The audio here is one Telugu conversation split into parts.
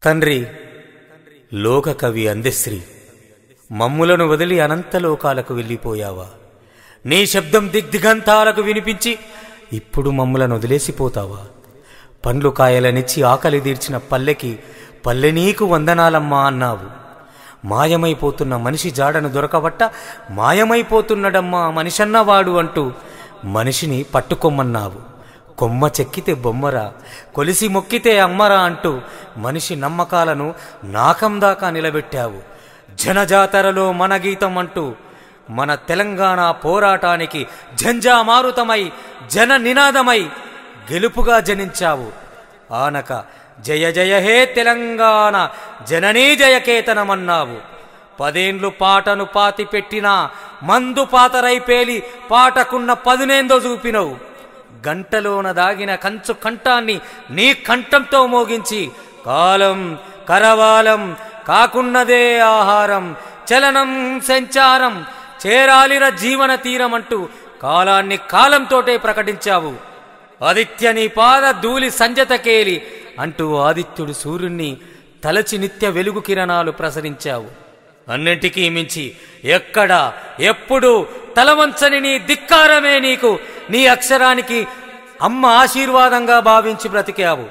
తండ్రి, లోకకవి అందశ్రీ, మమ్ములను వదిలి అనంతలోకాలకు వెళ్ళిపోయావా? నీ శబ్దం దిగ్దిగంతాలకు వినిపించి ఇప్పుడు మమ్ములను వదిలేసిపోతావా? పండ్లు కాయలనిచ్చి ఆకలి తీర్చిన పల్లెకి పల్లె నీకు వందనాలమ్మా అన్నావు. మాయమైపోతున్న మనిషి జాడను దొరకబట్ట మాయమైపోతున్నడమ్మా మనిషన్నవాడు అంటూ మనిషిని పట్టుకొమ్మన్నావు. కొమ్మ చెక్కితే బొమ్మరా, కొలిసి మొక్కితే అమ్మరా అంటూ మనిషి నమ్మకాలను నాకం దాకా నిలబెట్టావు. జనజాతరలో మన గీతం అంటూ మన తెలంగాణ పోరాటానికి జంజామారుతమై జన నినాదమై గెలుపుగా జనించావు. ఆనక జయ జయ హే తెలంగాణ జననీ జయకేతనమన్నావు. 10 ఏండ్లు పాటను పాతిపెట్టినా మందు పాతరై పేలి పాటకున్న పదునేందో చూపినవు. గంటలోన దాగిన కంచు కంఠాన్ని నీ కంఠంతో మోగించి కాలం కరవాలం కాకున్నదే ఆహారం, చలనం సంచారం చేరాలిర జీవన తీరమంటూ కాలాన్ని కాలంతోటే ప్రకటించావు. ఆదిత్య నీ పాద ధూళి సంజతకేలి అంటూ ఆదిత్యుడు సూర్యుణ్ణి తలచి నిత్య వెలుగు కిరణాలు ప్రసరించావు. అన్నింటికీ మించి ఎక్కడ ఎప్పుడు తలవంచని నీ ధిక్కారమే నీకు, నీ అక్షరానికి అమ్మ ఆశీర్వాదంగా భావించి బ్రతికావు.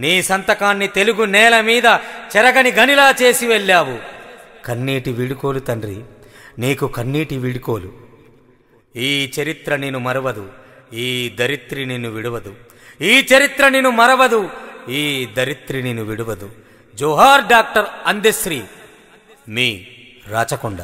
నీ సంతకాన్ని తెలుగు నేల మీద చెరగని గనిలా చేసి వెళ్ళావు. కన్నీటి వీడుకోలు తండ్రి, నీకు కన్నీటి వీడుకోలు. ఈ చరిత్ర నిన్ను మరవదు, ఈ దరిత్రి నిన్ను విడవదు. ఈ చరిత్ర నిన్ను మరవదు, ఈ దరిత్రి నిన్ను విడవదు. జోహార్ డాక్టర్ అందశ్రీ, మీ రాచకొండ.